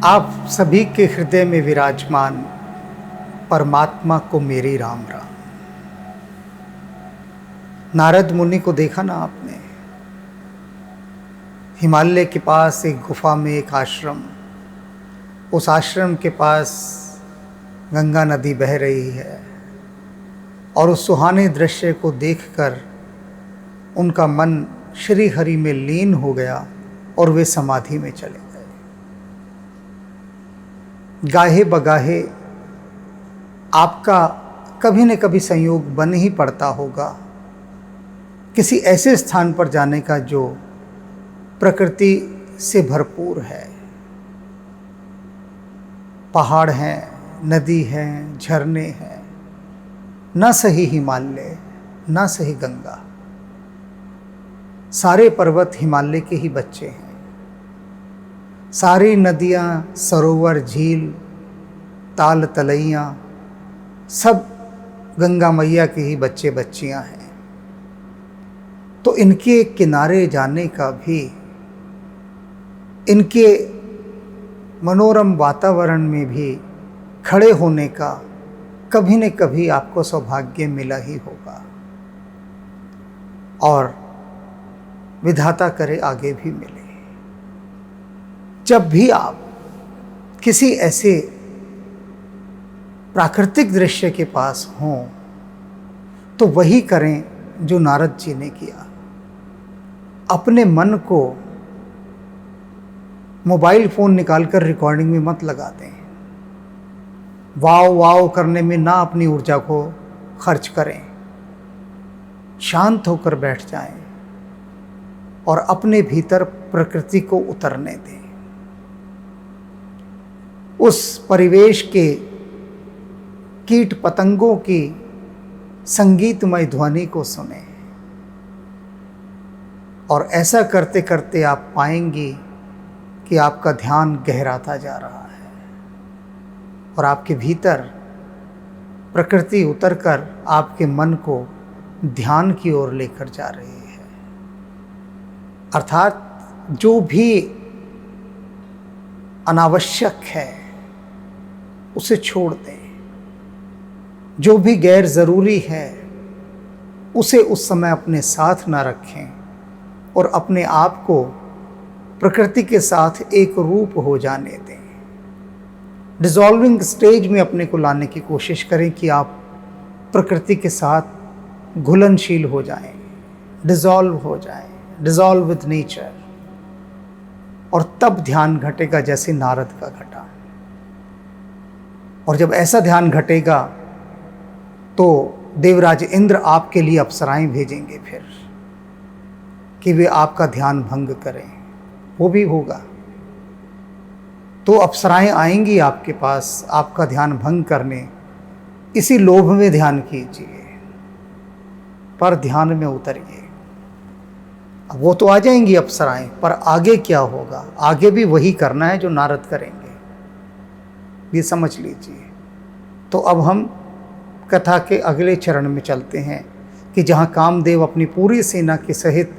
आप सभी के हृदय में विराजमान परमात्मा को मेरी राम राम। नारद मुनि को देखा ना आपने, हिमालय के पास एक गुफा में एक आश्रम, उस आश्रम के पास गंगा नदी बह रही है और उस सुहाने दृश्य को देखकर उनका मन श्री हरि में लीन हो गया और वे समाधि में चले गए। गाहे बगाहे आपका कभी न कभी संयोग बन ही पड़ता होगा किसी ऐसे स्थान पर जाने का जो प्रकृति से भरपूर है। पहाड़ हैं, नदी हैं, झरने हैं, न सही हिमालय न सही गंगा, सारे पर्वत हिमालय के ही बच्चे हैं। सारी नदियाँ, सरोवर, झील, ताल तलैयाँ सब गंगा मैया के ही बच्चे बच्चियाँ हैं। तो इनके किनारे जाने का भी, इनके मनोरम वातावरण में भी खड़े होने का कभी न कभी आपको सौभाग्य मिला ही होगा और विधाता करे आगे भी मिले। जब भी आप किसी ऐसे प्राकृतिक दृश्य के पास हों तो वही करें जो नारद जी ने किया। अपने मन को मोबाइल फ़ोन निकालकर रिकॉर्डिंग में मत लगा दें। वाव वाव करने में ना अपनी ऊर्जा को खर्च करें। शांत होकर बैठ जाएं और अपने भीतर प्रकृति को उतरने दें। उस परिवेश के कीट पतंगों की संगीतमय ध्वनि को सुने और ऐसा करते करते आप पाएंगी कि आपका ध्यान गहराता जा रहा है और आपके भीतर प्रकृति उतरकर आपके मन को ध्यान की ओर लेकर जा रही है। अर्थात जो भी अनावश्यक है उसे छोड़ दें, जो भी गैर ज़रूरी है उसे उस समय अपने साथ ना रखें और अपने आप को प्रकृति के साथ एक रूप हो जाने दें। डिज़ॉल्विंग स्टेज में अपने को लाने की कोशिश करें कि आप प्रकृति के साथ घुलनशील हो जाएं, डिज़ॉल्व हो जाएं, डिज़ॉल्व विद नेचर। और तब ध्यान घटेगा जैसे नारद का घटा। और जब ऐसा ध्यान घटेगा तो देवराज इंद्र आपके लिए अप्सराएं भेजेंगे फिर कि वे आपका ध्यान भंग करें। वो भी होगा तो अप्सराएं आएंगी आपके पास आपका ध्यान भंग करने। इसी लोभ में ध्यान कीजिए पर ध्यान में उतरिए। अब वो तो आ जाएंगी अप्सराएं, पर आगे क्या होगा? आगे भी वही करना है जो नारद करेंगे, ये समझ लीजिए। तो अब हम कथा के अगले चरण में चलते हैं कि जहाँ कामदेव अपनी पूरी सेना के सहित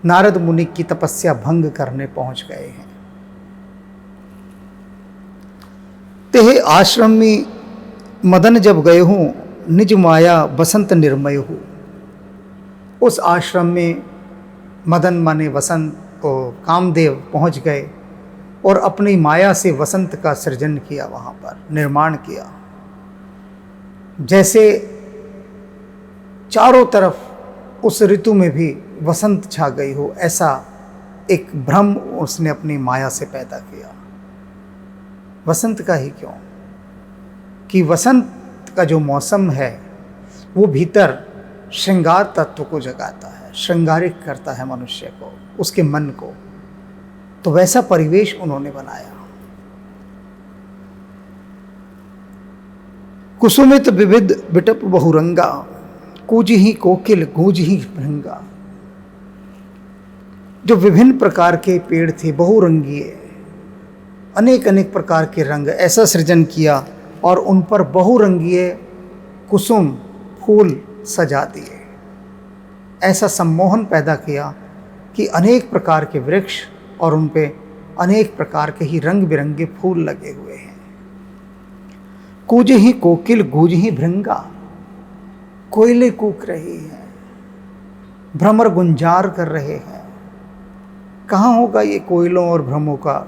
नारद मुनि की तपस्या भंग करने पहुँच गए हैं। तेहे आश्रम में मदन जब गए हूँ, निज माया बसंत निर्मय हूँ। उस आश्रम में मदन माने वसंत को कामदेव पहुँच गए और अपनी माया से वसंत का सृजन किया, वहाँ पर निर्माण किया। जैसे चारों तरफ उस ऋतु में भी वसंत छा गई हो, ऐसा एक भ्रम उसने अपनी माया से पैदा किया। वसंत का ही क्यों कि वसंत का जो मौसम है वो भीतर श्रृंगार तत्व को जगाता है, श्रृंगारिक करता है मनुष्य को, उसके मन को। तो वैसा परिवेश उन्होंने बनाया। कुसुमित विविध बिटप बहुरंगा, कूजही कोकिल गूंजही भृंगा। जो विभिन्न प्रकार के पेड़ थे, बहुरंगीय, अनेक अनेक प्रकार के रंग, ऐसा सृजन किया और उन पर बहुरंगीय कुसुम फूल सजा दिए। ऐसा सम्मोहन पैदा किया कि अनेक प्रकार के वृक्ष और उन पे अनेक प्रकार के ही रंग बिरंगे फूल लगे हुए हैं। कूज ही कोकिल गूंज ही भृंगा, कोयले कूक रही हैं, भ्रमर गुंजार कर रहे हैं। कहाँ होगा ये कोयलों और भ्रमों का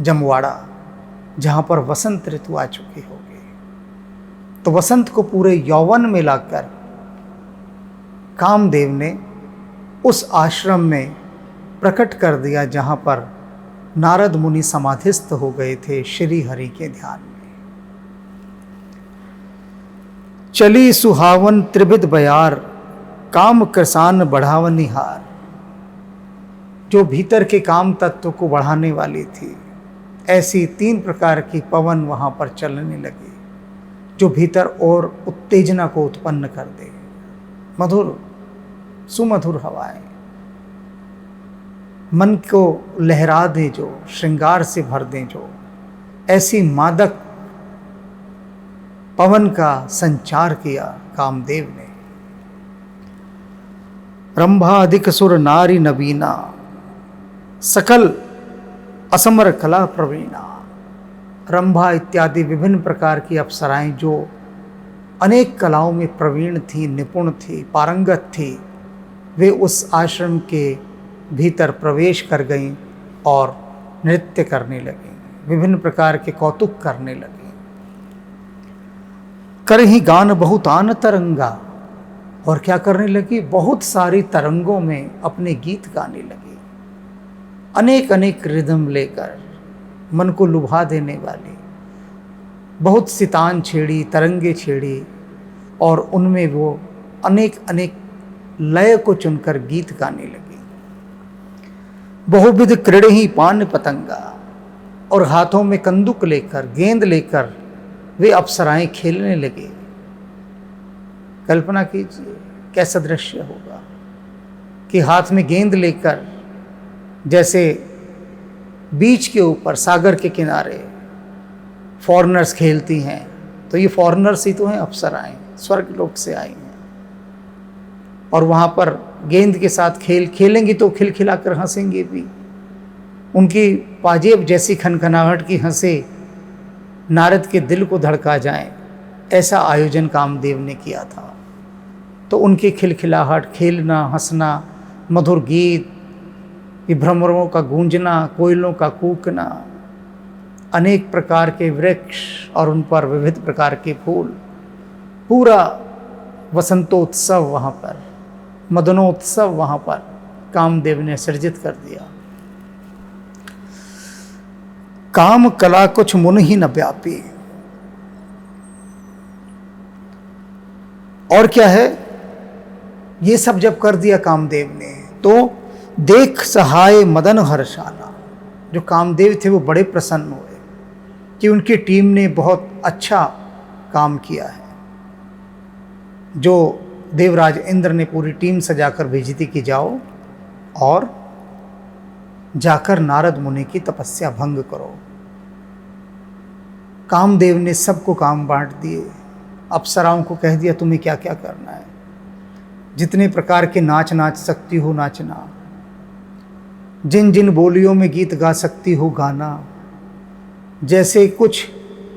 जमवाड़ा जहाँ पर वसंत ऋतु आ चुकी होगी। तो वसंत को पूरे यौवन में लाकर कामदेव ने उस आश्रम में प्रकट कर दिया जहाँ पर नारद मुनि समाधिस्थ हो गए थे श्री हरि के ध्यान में। चली सुहावन त्रिविध बयार, काम कृसान बढ़ावन निहार। जो भीतर के काम तत्व को बढ़ाने वाली थी, ऐसी 3 प्रकार की पवन वहाँ पर चलने लगी जो भीतर और उत्तेजना को उत्पन्न कर दे। मधुर सुमधुर हवाएं मन को लहरा दे, जो श्रृंगार से भर दें, जो ऐसी मादक पवन का संचार किया कामदेव ने। रंभा अधिक सुर नारी नवीना, सकल असमर कला प्रवीणा। रंभा इत्यादि विभिन्न प्रकार की अप्सराएं जो अनेक कलाओं में प्रवीण थी, निपुण थी, पारंगत थी, वे उस आश्रम के भीतर प्रवेश कर गईं और नृत्य करने लगीं, विभिन्न प्रकार के कौतुक करने लगीं। कर ही गान बहुत आन तरंगा, और क्या करने लगी, बहुत सारी तरंगों में अपने गीत गाने लगी, अनेक अनेक रिदम लेकर, मन को लुभा देने वाली बहुत सी तान छेड़ी, तरंगे छेड़ी, और उनमें वो अनेक अनेक लय को चुनकर गीत गाने लगी। बहुविध क्रीड़े ही पान पतंगा, और हाथों में कंदुक लेकर, गेंद लेकर वे अप्सराएं खेलने लगे। कल्पना कीजिए कैसा दृश्य होगा कि हाथ में गेंद लेकर, जैसे बीच के ऊपर सागर के किनारे फॉरेनर्स खेलती हैं, तो ये फॉरेनर्स ही तो हैं, अप्सराएं स्वर्ग लोक से आई हैं, और वहाँ पर गेंद के साथ खेलेंगी तो खिलखिलाकर हंसेंगे भी। उनकी पाजेब जैसी खनखनाहट की हंसे नारद के दिल को धड़का जाए, ऐसा आयोजन कामदेव ने किया था। तो उनकी खिलखिलाहट, खेलना, हंसना, मधुर गीत, ये भ्रमरों का गूंजना, कोयलों का कूकना, अनेक प्रकार के वृक्ष और उन पर विविध प्रकार के फूल, पूरा वसंतोत्सव वहाँ पर, मदनोत्सव वहाँ पर कामदेव ने सृजित कर दिया। काम कला कुछ मुन ही न व्यापी। और क्या है, ये सब जब कर दिया कामदेव ने, तो देख सहाय मदन हर्षाना। जो कामदेव थे वो बड़े प्रसन्न हुए कि उनकी टीम ने बहुत अच्छा काम किया है। जो देवराज इंद्र ने पूरी टीम सजाकर भेजी थी कि जाओ और जाकर नारद मुनि की तपस्या भंग करो। कामदेव ने सबको काम बांट दिए, अप्सराओं को कह दिया तुम्हें क्या क्या करना है, जितने प्रकार के नाच नाच सकती हो नाचना, जिन जिन बोलियों में गीत गा सकती हो गाना, जैसे कुछ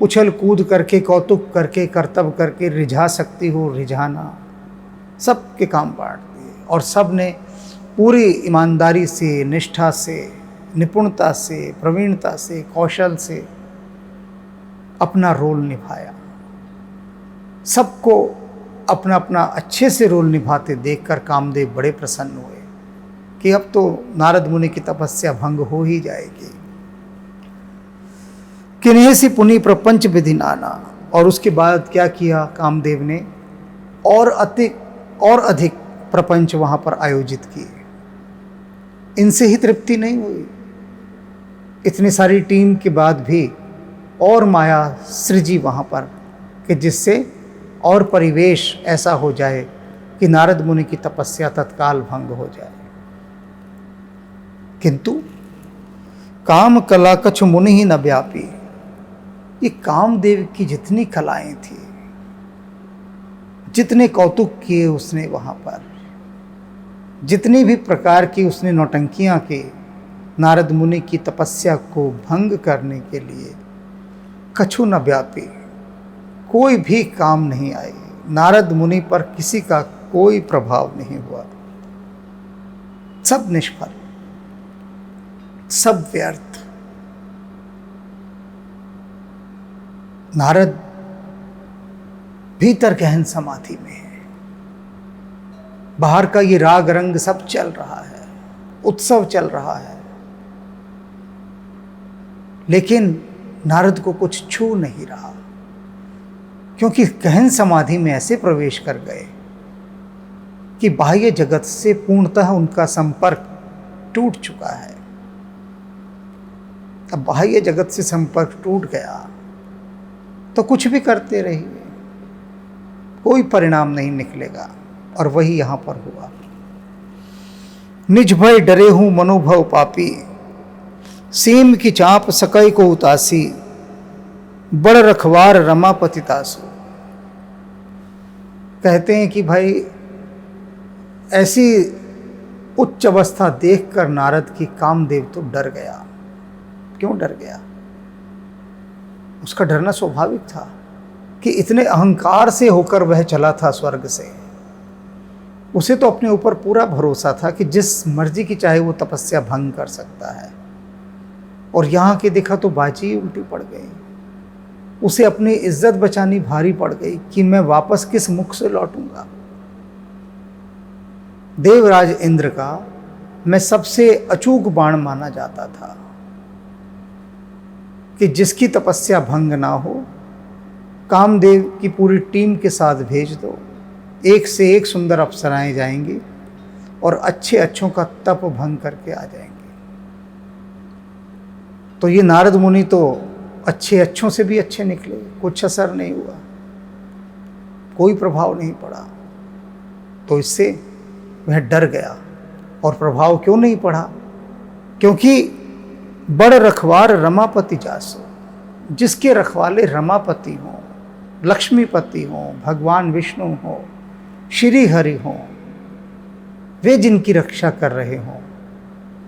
उछल कूद करके, कौतुक करके, करतब करके रिझा सकती हो रिझाना, सब के काम बांट दिए। और सब ने पूरी ईमानदारी से, निष्ठा से, निपुणता से, प्रवीणता से, कौशल से अपना रोल निभाया। सबको अपना अपना अच्छे से रोल निभाते देखकर कामदेव बड़े प्रसन्न हुए कि अब तो नारद मुनि की तपस्या भंग हो ही जाएगी। किन्हीं सी पुनि प्रपंच विधि नाना। और उसके बाद क्या किया कामदेव ने, और अधिक प्रपंच वहाँ पर आयोजित किए। इनसे ही तृप्ति नहीं हुई, इतनी सारी टीम के बाद भी और माया सृजी वहाँ पर कि जिससे और परिवेश ऐसा हो जाए कि नारद मुनि की तपस्या तत्काल भंग हो जाए। किंतु काम कला कछु मुनि ही न व्यापी। ये कामदेव की जितनी कलाएं थी, जितने कौतुक किए उसने वहाँ पर, जितनी भी प्रकार की उसने नौटंकियाँ की, नारद मुनि की तपस्या को भंग करने के लिए कछु न व्यापी, कोई भी काम नहीं आई। नारद मुनि पर किसी का कोई प्रभाव नहीं हुआ, सब निष्फल, सब व्यर्थ। नारद भीतर गहन समाधि में है, बाहर का ये राग रंग सब चल रहा है, उत्सव चल रहा है, लेकिन नारद को कुछ छू नहीं रहा, क्योंकि गहन समाधि में ऐसे प्रवेश कर गए कि बाह्य जगत से पूर्णतः उनका संपर्क टूट चुका है। अब बाह्य जगत से संपर्क टूट गया तो कुछ भी करते रहिए, कोई परिणाम नहीं निकलेगा। और वही यहां पर हुआ। निज भय डरे हूं मनोभव पापी, सीम की चाप सकई को उतासी, बड़ रखवार रमापति तासु। कहते हैं कि भाई ऐसी उच्च अवस्था देखकर नारद की कामदेव तो डर गया। क्यों डर गया? उसका डरना स्वाभाविक था कि इतने अहंकार से होकर वह चला था स्वर्ग से। उसे तो अपने ऊपर पूरा भरोसा था कि जिस मर्जी की चाहे वो तपस्या भंग कर सकता है, और यहाँ के देखा तो बाजी उल्टी पड़ गई। उसे अपनी इज्जत बचानी भारी पड़ गई कि मैं वापस किस मुख से लौटूंगा। देवराज इंद्र का मैं सबसे अचूक बाण माना जाता था कि जिसकी तपस्या भंग ना हो, कामदेव की पूरी टीम के साथ भेज दो, एक से एक सुंदर अप्सराएं जाएंगी और अच्छे अच्छों का तप भंग करके आ जाएंगे। तो ये नारद मुनि तो अच्छे अच्छों से भी अच्छे निकले, कुछ असर नहीं हुआ, कोई प्रभाव नहीं पड़ा। तो इससे वह डर गया। और प्रभाव क्यों नहीं पड़ा? क्योंकि बड़ रखवार रमापति जासो, जिसके रखवाले रमापति हों, लक्ष्मीपति हों, भगवान विष्णु हों, श्री हरि हों, वे जिनकी रक्षा कर रहे हों,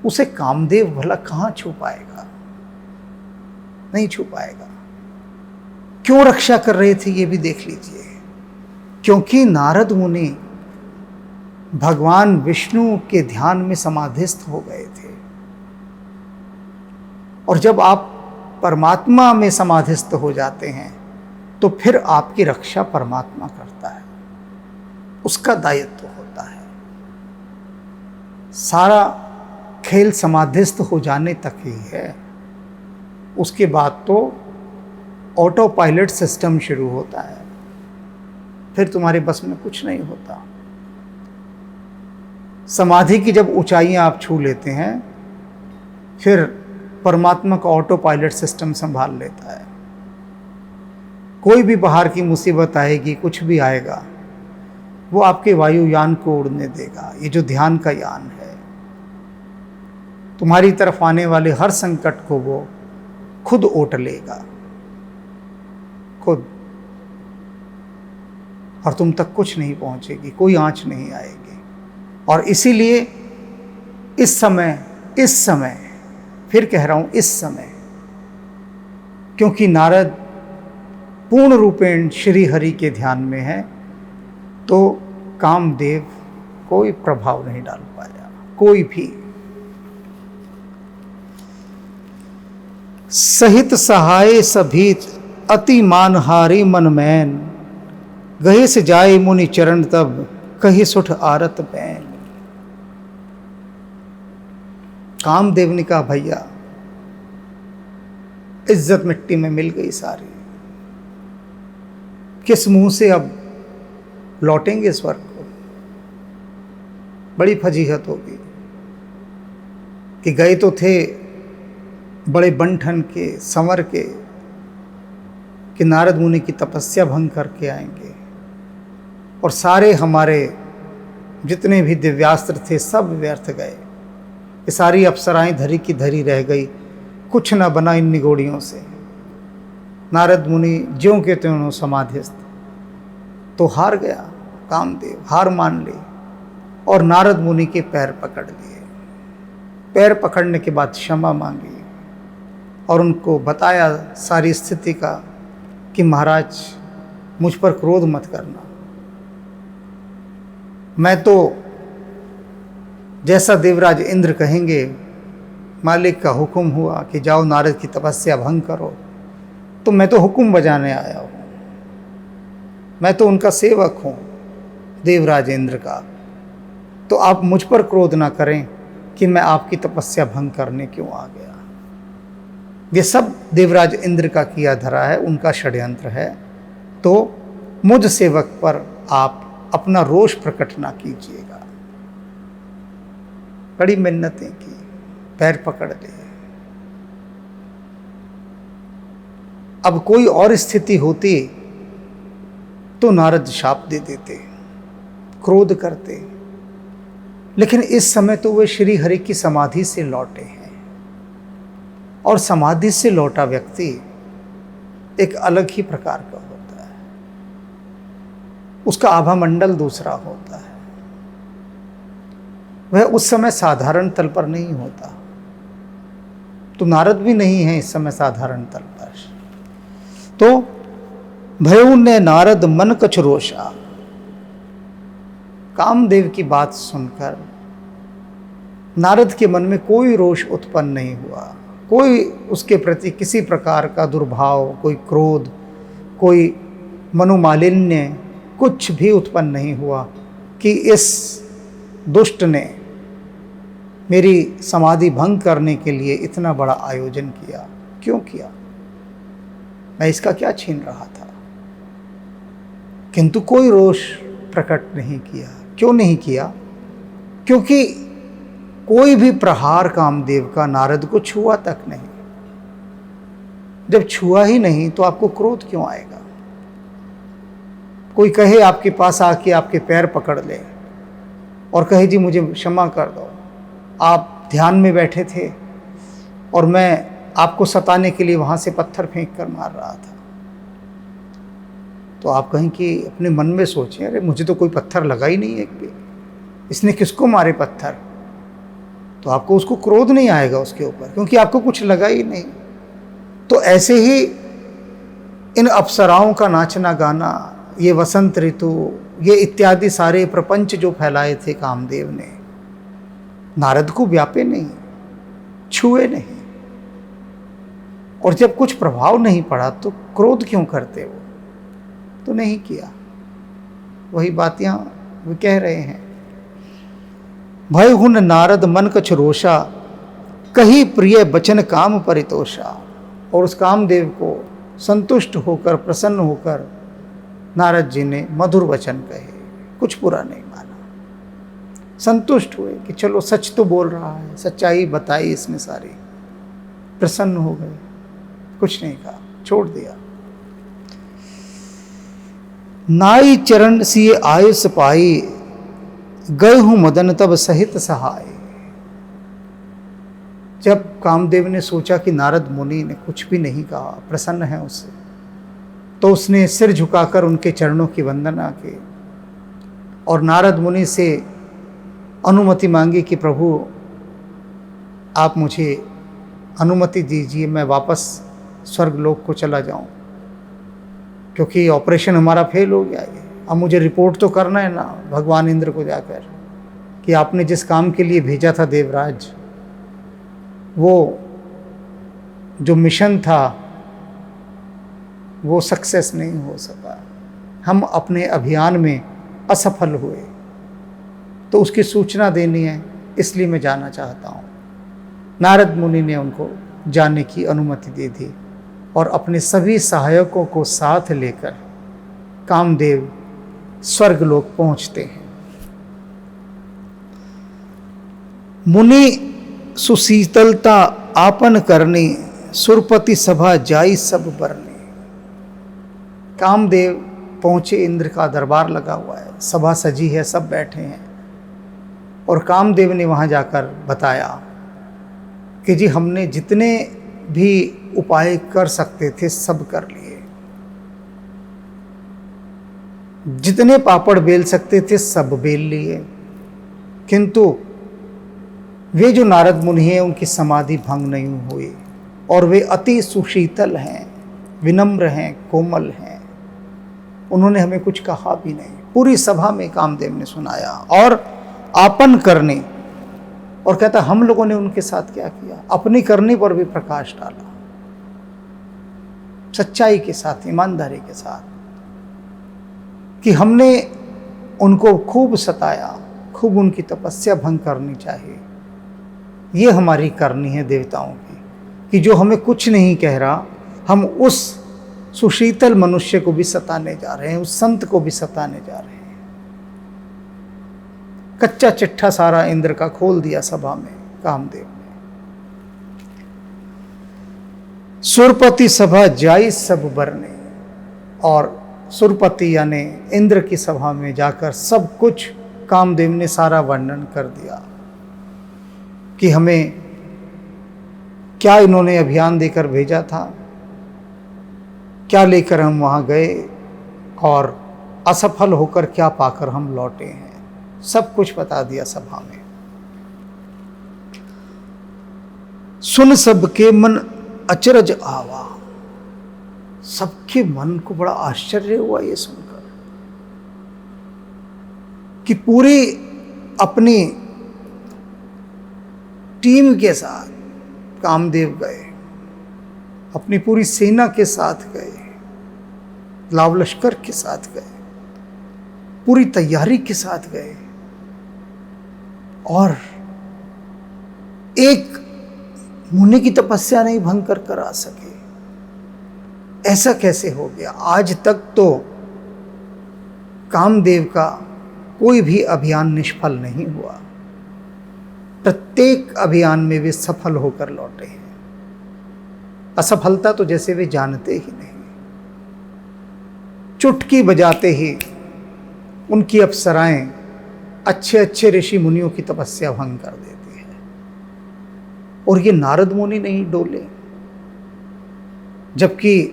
उसे कामदेव भला कहाँ छू पाएगा? नहीं छू पाएगा। क्यों रक्षा कर रहे थे ये भी देख लीजिए। क्योंकि नारद मुनि भगवान विष्णु के ध्यान में समाधिस्थ हो गए थे। और जब आप परमात्मा में समाधिस्थ हो जाते हैं तो फिर आपकी रक्षा परमात्मा करता है, उसका दायित्व होता है। सारा खेल समाधिस्थ हो जाने तक ही है, उसके बाद तो ऑटो पायलट सिस्टम शुरू होता है, फिर तुम्हारे बस में कुछ नहीं होता। समाधि की जब ऊंचाइयां आप छू लेते हैं, फिर परमात्मा का ऑटो पायलट सिस्टम संभाल लेता है। कोई भी बाहर की मुसीबत आएगी, कुछ भी आएगा, वो आपके वायुयान को उड़ने देगा। ये जो ध्यान का यान है, तुम्हारी तरफ आने वाले हर संकट को वो खुद ओट लेगा, खुद, और तुम तक कुछ नहीं पहुंचेगी, कोई आंच नहीं आएगी। और इसीलिए इस समय फिर कह रहा हूं, इस समय, क्योंकि नारद पूर्ण रूपेण श्री हरि के ध्यान में है, तो कामदेव कोई प्रभाव नहीं डाल पाया, कोई भी। सहित सहाय सभीत अति मानहारी मनमैन, गहे से जाए मुनि चरण तब कही सुठ आरत बैन। कामदेव ने कहा भैया इज्जत मिट्टी में मिल गई सारी, किस मुंह से अब लौटेंगे स्वर्ग को? बड़ी फजीहत होगी कि गए तो थे बड़े बनठन के, संवर के, कि नारद मुनि की तपस्या भंग करके आएंगे, और सारे हमारे जितने भी दिव्यास्त्र थे सब व्यर्थ गए। ये सारी अप्सराएं धरी की धरी रह गई, कुछ न बना इन निगोड़ियों से। नारद मुनि ज्यों के त्यों समाधिस्थ। तो हार गया कामदेव, हार मान ली और नारद मुनि के पैर पकड़ लिए। पैर पकड़ने के बाद क्षमा मांगी और उनको बताया सारी स्थिति का कि महाराज मुझ पर क्रोध मत करना, मैं तो जैसा देवराज इंद्र कहेंगे, मालिक का हुक्म हुआ कि जाओ नारद की तपस्या भंग करो, तो मैं तो हुक्म बजाने आया हूँ, मैं तो उनका सेवक हूँ देवराज इंद्र का। तो आप मुझ पर क्रोध ना करें कि मैं आपकी तपस्या भंग करने क्यों आ गया। ये सब देवराज इंद्र का किया धरा है, उनका षड्यंत्र है। तो मुझ सेवक पर आप अपना रोष प्रकट ना कीजिएगा। बड़ी मिन्नतें की, पैर पकड़ लिए। अब कोई और स्थिति होती तो नारद शाप दे देते, क्रोध करते, लेकिन इस समय तो वे श्री हरि की समाधि से लौटे हैं, और समाधि से लौटा व्यक्ति एक अलग ही प्रकार का होता है, उसका आभा मंडल दूसरा होता है। वह उस समय साधारण तल पर नहीं होता, तो नारद भी नहीं है इस समय साधारण तल पर। तो भयउ ने नारद मन कछ रोषा, कामदेव की बात सुनकर नारद के मन में कोई रोष उत्पन्न नहीं हुआ, कोई उसके प्रति किसी प्रकार का दुर्भाव, कोई क्रोध, कोई मनोमालिन्य कुछ भी उत्पन्न नहीं हुआ कि इस दुष्ट ने मेरी समाधि भंग करने के लिए इतना बड़ा आयोजन किया। क्यों किया? मैं इसका क्या छीन रहा था? किंतु कोई रोष प्रकट नहीं किया। क्यों नहीं किया? क्योंकि कोई भी प्रहार कामदेव का नारद को छुआ तक नहीं। जब छुआ ही नहीं तो आपको क्रोध क्यों आएगा? कोई कहे आपके पास आके आपके पैर पकड़ ले और कहे जी मुझे क्षमा कर दो, आप ध्यान में बैठे थे और मैं आपको सताने के लिए वहां से पत्थर फेंक कर मार रहा था, तो आप कहें कि अपने मन में सोचें, अरे मुझे तो कोई पत्थर लगा ही नहीं एक भी, इसने किसको मारे पत्थर? तो आपको उसको क्रोध नहीं आएगा उसके ऊपर, क्योंकि आपको कुछ लगा ही नहीं। तो ऐसे ही इन अप्सराओं का नाचना गाना, ये वसंत ऋतु, ये इत्यादि सारे प्रपंच जो फैलाए थे कामदेव ने, नारद को व्यापे नहीं, छुए नहीं। और जब कुछ प्रभाव नहीं पड़ा तो क्रोध क्यों करते वो? तो नहीं किया। वही बात यहाँ वो कह रहे हैं, भय हुन नारद मन कछ रोषा, कही प्रिय बचन काम परितोषा। और उस कामदेव को संतुष्ट होकर, प्रसन्न होकर नारद जी ने मधुर वचन कहे, कुछ बुरा नहीं माना, संतुष्ट हुए कि चलो सच तो बोल रहा है, सच्चाई बताई इसने सारी, प्रसन्न हो गए, कुछ नहीं कहा, छोड़ दिया। नाई चरण सिए आयुष पाई, गए हूं मदन तब सहित सहाय। जब कामदेव ने सोचा कि नारद मुनि ने कुछ भी नहीं कहा, प्रसन्न है उससे, तो उसने सिर झुकाकर उनके चरणों की वंदना की और नारद मुनि से अनुमति मांगी कि प्रभु आप मुझे अनुमति दीजिए, मैं वापस स्वर्गलोक को चला जाऊं, क्योंकि ऑपरेशन हमारा फेल हो गया है। अब मुझे रिपोर्ट तो करना है ना भगवान इंद्र को जाकर कि आपने जिस काम के लिए भेजा था देवराज, वो जो मिशन था वो सक्सेस नहीं हो सका, हम अपने अभियान में असफल हुए, तो उसकी सूचना देनी है, इसलिए मैं जाना चाहता हूँ। नारद मुनि ने उनको जाने की अनुमति दे दी और अपने सभी सहायकों को साथ लेकर कामदेव स्वर्गलोक पहुँचते हैं। मुनि सुशीतलता आपन करनी, सुरपति सभा जाई सब बरने। कामदेव पहुँचे, इंद्र का दरबार लगा हुआ है, सभा सजी है, सब बैठे हैं, और कामदेव ने वहाँ जाकर बताया कि जी हमने जितने भी उपाय कर सकते थे सब कर लिए, जितने पापड़ बेल सकते थे सब बेल लिए, किंतु वे जो नारद मुनि हैं उनकी समाधि भंग नहीं हुई और वे अति सुशीतल हैं, विनम्र हैं, कोमल हैं। उन्होंने हमें कुछ कहा भी नहीं। पूरी सभा में कामदेव ने सुनाया और आपन करने, और कहता हम लोगों ने उनके साथ क्या किया, अपनी करने पर भी प्रकाश डाला, सच्चाई के साथ, ईमानदारी के साथ, कि हमने उनको खूब सताया, खूब उनकी तपस्या भंग करनी चाहिए। ये हमारी करनी है देवताओं की, कि जो हमें कुछ नहीं कह रहा, हम उस सुशीतल मनुष्य को भी सताने जा रहे हैं, उस संत को भी सताने जा रहे हैं। कच्चा चिट्ठा सारा इंद्र का खोल दिया सभा में कामदेव ने। सुरपति सभा जाई सब बरने, और सुरपति यानी इंद्र की सभा में जाकर सब कुछ कामदेव ने सारा वर्णन कर दिया कि हमें क्या इन्होंने अभियान देकर भेजा था, क्या लेकर हम वहाँ गए और असफल होकर क्या पाकर हम लौटे हैं। सब कुछ बता दिया सभा में। सुन सबके मन अचरज आवा, सबके मन को बड़ा आश्चर्य हुआ ये सुनकर कि पूरे अपनी टीम के साथ कामदेव गए, अपनी पूरी सेना के साथ गए, लाव लश्कर के साथ गए, पूरी तैयारी के साथ गए, और एक मुनि की तपस्या नहीं भंग कर आ सके। ऐसा कैसे हो गया? आज तक तो कामदेव का कोई भी अभियान निष्फल नहीं हुआ, प्रत्येक अभियान में वे सफल होकर लौटे हैं। असफलता तो जैसे वे जानते ही नहीं। चुटकी बजाते ही उनकी अप्सराएं अच्छे अच्छे ऋषि मुनियों की तपस्या भंग कर देती है, और ये नारद मुनि नहीं डोले, जबकि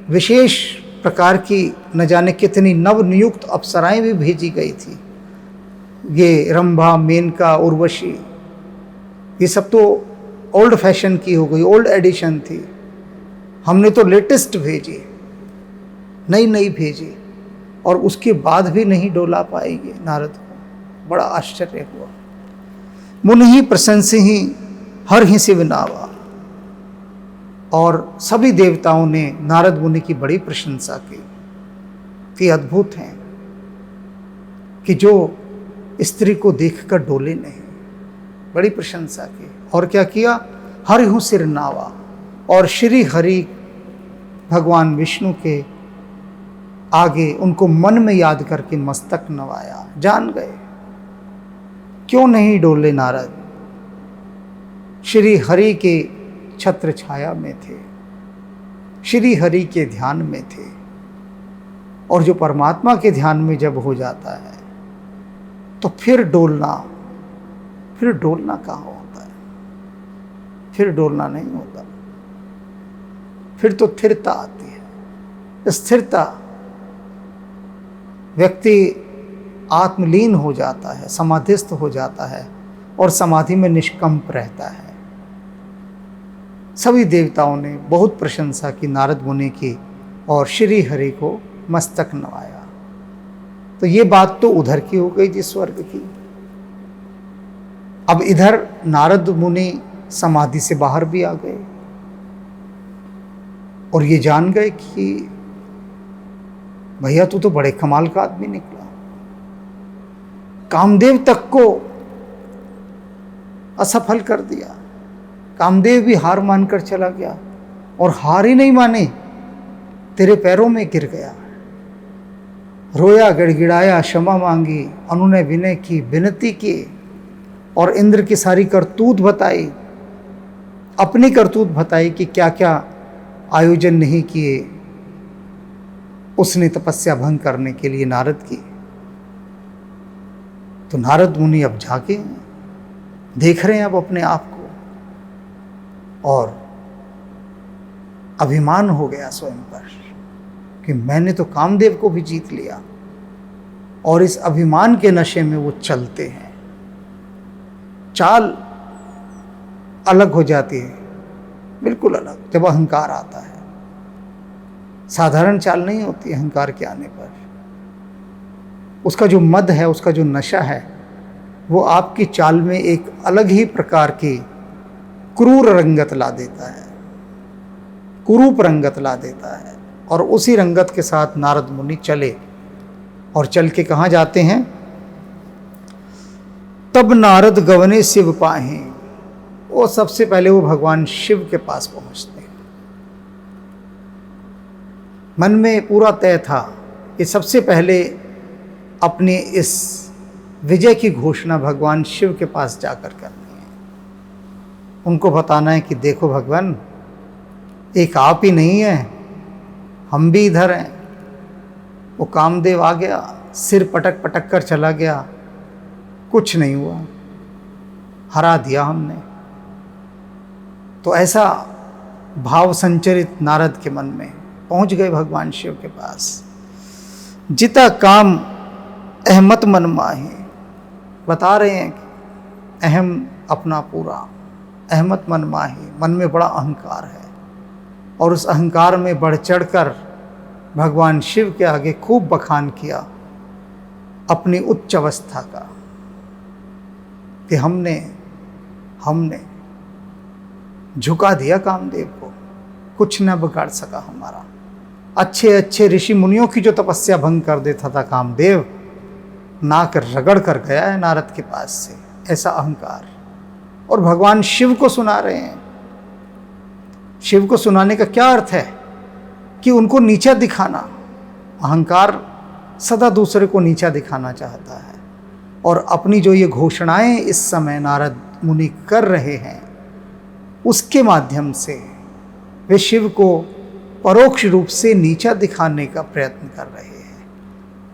विशेष प्रकार की न जाने कितनी नवनियुक्त अप्सराएं भी भेजी गई थी। ये रंभा, मेनका, उर्वशी, ये सब तो ओल्ड फैशन की हो गई, ओल्ड एडिशन थी। हमने तो लेटेस्ट भेजी, नई नई भेजी, और उसके बाद भी नहीं डोला पाएंगे नारद को। बड़ा आश्चर्य हुआ। मुनि ही प्रशंसी ही हर ही शिव नावा, और सभी देवताओं ने नारद मुनि की बड़ी प्रशंसा की कि अद्भुत हैं, कि जो स्त्री को देखकर डोले नहीं। बड़ी प्रशंसा की, और क्या किया, हरि हूँ सिर नावा, और श्री हरि भगवान विष्णु के आगे उनको मन में याद करके मस्तक नवाया। जान गए क्यों नहीं डोले नारद, श्री हरि के छत्र छाया में थे, श्री हरि के ध्यान में थे, और जो परमात्मा के ध्यान में जब हो जाता है तो फिर डोलना कहाँ होता है? फिर डोलना नहीं होता, फिर तो स्थिरता आती है। स्थिरता, व्यक्ति आत्मलीन हो जाता है, समाधिस्थ हो जाता है, और समाधि में निष्कंप रहता है। सभी देवताओं ने बहुत प्रशंसा की नारद मुनि की, और श्री हरि को मस्तक नवाया। तो ये बात तो उधर की हो गई थी, स्वर्ग की। अब इधर नारद मुनि समाधि से बाहर भी आ गए, और ये जान गए कि भैया तू तो बड़े कमाल का आदमी निकला। कामदेव तक को असफल कर दिया। कामदेव भी हार मानकर चला गया, और हार ही नहीं माने, तेरे पैरों में गिर गया, रोया, गिड़गिड़ाया, क्षमा मांगी, उन्होंने विनय की, विनती की, और इंद्र की सारी करतूत बताई, अपनी करतूत बताई कि क्या क्या आयोजन नहीं किए उसने तपस्या भंग करने के लिए नारद की। तो नारद मुनि अब जाके देख रहे हैं अब अपने आप को, और अभिमान हो गया स्वयं पर कि मैंने तो कामदेव को भी जीत लिया, और इस अभिमान के नशे में वो चलते हैं। चाल अलग हो जाती है, बिल्कुल अलग, जब अहंकार आता है। साधारण चाल नहीं होती अहंकार के आने पर। उसका जो मद है, उसका जो नशा है, वो आपकी चाल में एक अलग ही प्रकार की क्रूर रंगत ला देता है, कुरूप रंगत ला देता है। और उसी रंगत के साथ नारद मुनि चले, और चल के कहाँ जाते हैं? तब नारद गवने शिव पाहे। वो सबसे पहले वो भगवान शिव के पास पहुंचते हैं। मन में पूरा तय था कि सबसे पहले अपने इस विजय की घोषणा भगवान शिव के पास जाकर करनी है। उनको बताना है कि देखो भगवान, एक आप ही नहीं है, हम भी इधर हैं। वो कामदेव आ गया, सिर पटक पटक कर चला गया, कुछ नहीं हुआ, हरा दिया हमने। तो ऐसा भाव संचरित नारद के मन में, पहुंच गए भगवान शिव के पास। जिता काम अहमत मन माहे, बता रहे हैं कि अहम अपना पूरा, अहमत मन माहे, मन में बड़ा अहंकार है। और उस अहंकार में बढ़ चढ़कर भगवान शिव के आगे खूब बखान किया अपनी उच्च अवस्था का, कि हमने झुका दिया कामदेव को, कुछ न बिगाड़ सका हमारा। अच्छे अच्छे ऋषि मुनियों की जो तपस्या भंग कर देता था कामदेव, नाक रगड़ कर गया है नारद के पास से, ऐसा अहंकार। और भगवान शिव को सुना रहे हैं। शिव को सुनाने का क्या अर्थ है? कि उनको नीचा दिखाना। अहंकार सदा दूसरे को नीचा दिखाना चाहता है। और अपनी जो ये घोषणाएं इस समय नारद मुनि कर रहे हैं, उसके माध्यम से वे शिव को परोक्ष रूप से नीचा दिखाने का प्रयत्न कर रहे हैं,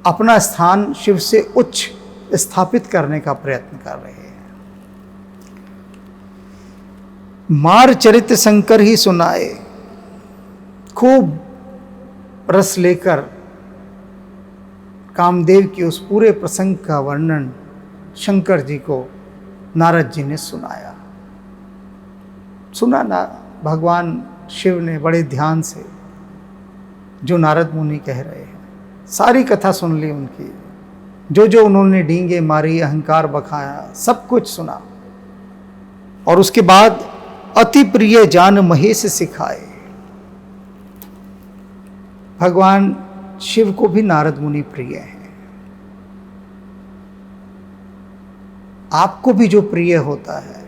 अपना स्थान शिव से उच्च स्थापित करने का प्रयत्न कर रहे हैं। मार चरित्र शंकर ही सुनाए, खूब रस लेकर कामदेव की उस पूरे प्रसंग का वर्णन शंकर जी को नारद जी ने सुनाया। सुना ना भगवान शिव ने बड़े ध्यान से जो नारद मुनि कह रहे हैं, सारी कथा सुन ली उनकी, जो जो उन्होंने डींगे मारी, अहंकार बखाया, सब कुछ सुना। और उसके बाद अति प्रिय जान महेश सिखाए। भगवान शिव को भी नारद मुनि प्रिय हैं। आपको भी जो प्रिय होता है,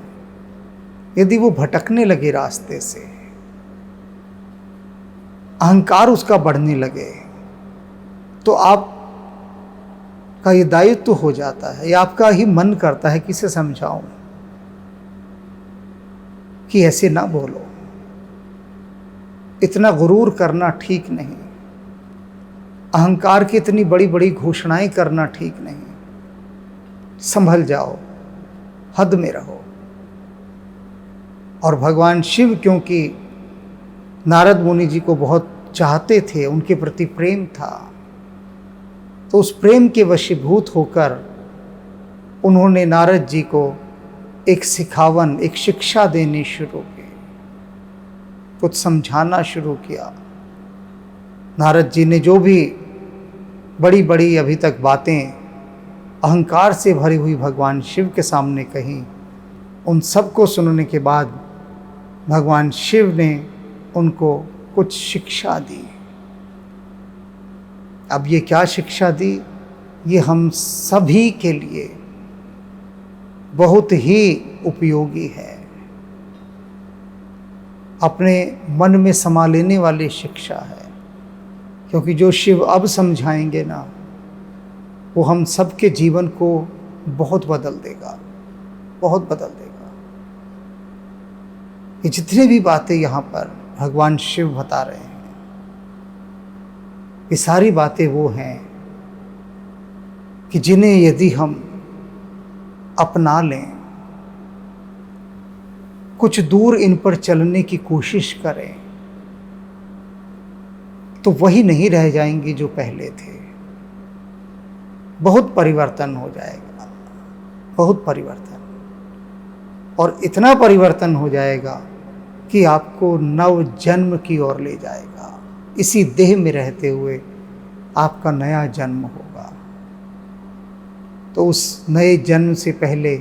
यदि वो भटकने लगे रास्ते से, अहंकार उसका बढ़ने लगे, तो आप का ये दायित्व हो जाता है, या आपका ही मन करता है किसे समझाऊं कि ऐसे ना बोलो, इतना गुरूर करना ठीक नहीं, अहंकार की इतनी बड़ी बड़ी घोषणाएं करना ठीक नहीं, संभल जाओ, हद में रहो। और भगवान शिव क्योंकि नारद मुनि जी को बहुत चाहते थे, उनके प्रति प्रेम था, तो उस प्रेम के वशीभूत होकर उन्होंने नारद जी को एक सिखावन, एक शिक्षा देनी शुरू की, कुछ समझाना शुरू किया। नारद जी ने जो भी बड़ी बड़ी अभी तक बातें अहंकार से भरी हुई भगवान शिव के सामने कही, उन सब को सुनने के बाद भगवान शिव ने उनको कुछ शिक्षा दी। अब ये क्या शिक्षा दी? ये हम सभी के लिए बहुत ही उपयोगी है, अपने मन में समा लेने वाली शिक्षा है। क्योंकि जो शिव अब समझाएंगे ना, वो हम सबके जीवन को बहुत बदल देगा, बहुत बदल देगा। ये जितनी भी बातें यहाँ पर भगवान शिव बता रहे हैं, ये सारी बातें वो हैं कि जिन्हें यदि हम अपना लें, कुछ दूर इन पर चलने की कोशिश करें, तो वही नहीं रह जाएंगे जो पहले थे। बहुत परिवर्तन हो जाएगा, बहुत परिवर्तन। और इतना परिवर्तन हो जाएगा कि आपको नव जन्म की ओर ले जाएगा। इसी देह में रहते हुए आपका नया जन्म होगा। तो उस नए जन्म से पहले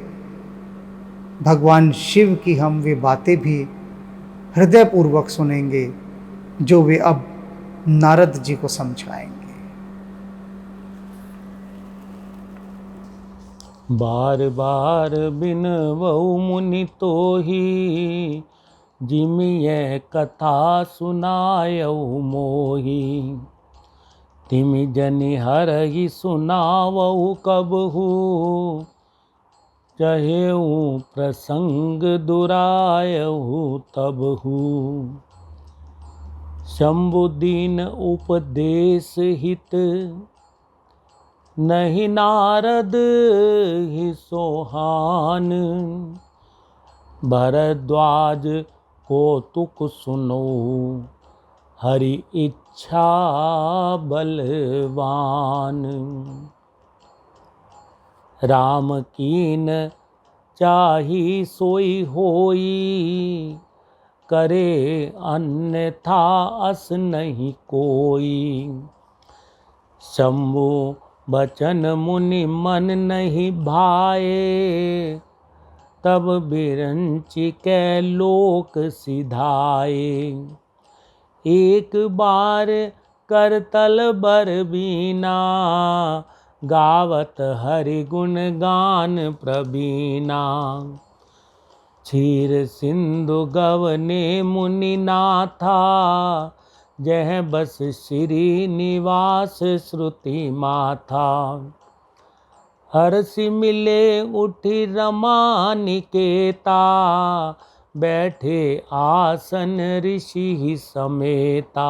भगवान शिव की हम वे बातें भी हृदयपूर्वक सुनेंगे जो वे अब नारद जी को समझाएंगे। बार बार बिनवऊ मुनि तोहि, जिमि यह कथा सुनायऊ मोहि। तिमि जनि हरहि सुनावऊ कबहू, चहेऊ प्रसंग दुरायऊ तबहू। शंभु दीन उपदेश हित, नहीं नारद ही सोहान। भरद्वाज कौतुक सुनो, हरि इच्छा बलवान। राम कीन चाही सोई होई, करे अन्यथा अस नहीं कोई। शंभु बचन मुनि मन नहीं भाए, तब बिरंचि कै लोक सिधाए। एक बार करतल बर बीना, गावत हरि गुण गान प्रवीणा। क्षीर सिंधु गवने मुनि नाथा, जह बस श्री निवास श्रुति माथा। हर्षि मिले उठि रमा निकेता, बैठे आसन ऋषि समेता।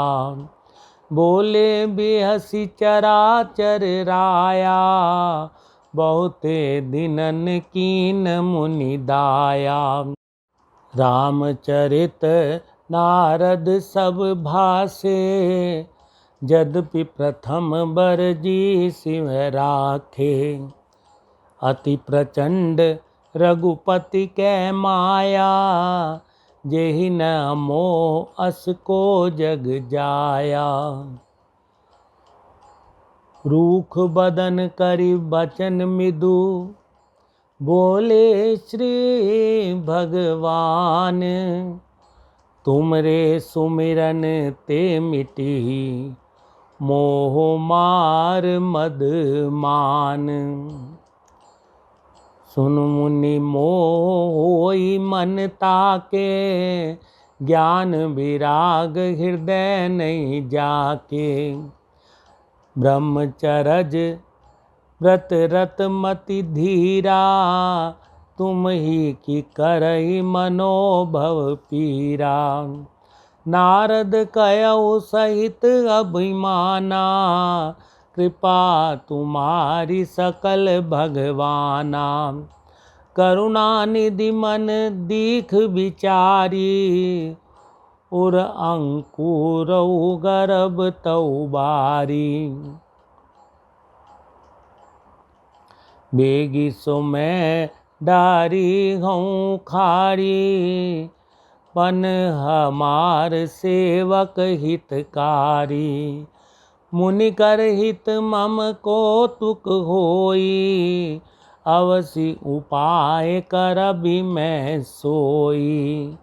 बोले बिहसि चराचर राया, बहुते दिनन कीन मुनि दाया। रामचरित नारद सब भासे, यद्यपि प्रथम बर जी सिंह राखे। अति प्रचंड रघुपति कै माया, जेहि न मोह अस को जग जाया। रूख बदन करि बचन मृदु, बोले श्री भगवान। तुमरे सुमिरन ते मिटी, मोह मार मद मान। सुन मुनि मोह होई मन ताके, ज्ञान विराग हृदय नहीं जाके। ब्रह्मचरज व्रत रत मति धीरा, तुम ही की करई मनोभव पीरा। नारद कयऊ सहित अभिमाना, कृपा तुम्हारी सकल भगवाना। करुणा निधि मन दीख विचारी, उर अंकुरऊ गर्भ तऊ बारी। बेगी सो मैं डारी हूँ खारी, पन हमार सेवक हितकारी। मुनि कर हित मम कौतुक होई, अवसि उपाय कर भी मैं सोई।